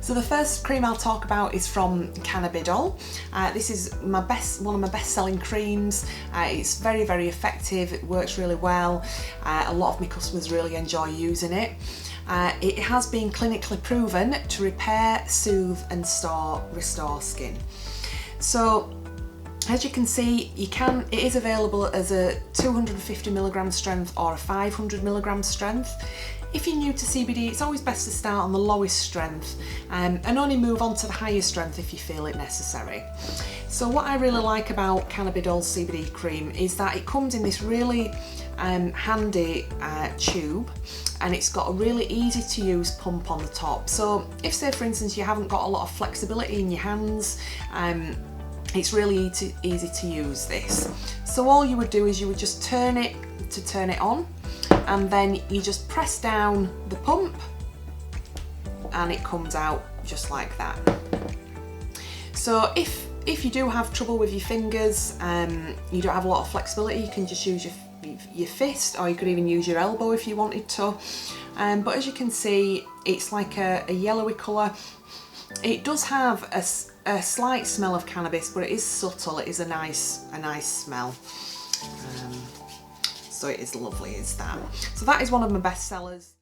So the first cream I'll talk about is from Canabidol. This is one of my best-selling creams. It's very, very effective. It works really well. A lot of my customers really enjoy using it. It has been clinically proven to repair, soothe and restore skin. So as you can see, it is available as a 250mg strength or a 500mg strength. If you're new to CBD, it's always best to start on the lowest strength and only move on to the higher strength if you feel it necessary. So what I really like about Canabidol CBD Cream is that it comes in this really handy tube, and it's got a really easy to use pump on the top. So if, say for instance, you haven't got a lot of flexibility in your hands, it's really easy to use this. So all you would do is you would just turn it on, and then you just press down the pump and it comes out just like that. So if you do have trouble with your fingers, you don't have a lot of flexibility, you can just use your fist, or you could even use your elbow if you wanted to. But as you can see, it's like a yellowy colour. It does have a slight smell of cannabis, but it is subtle. It is a nice smell. So it is lovely, is that. So that is one of my best sellers.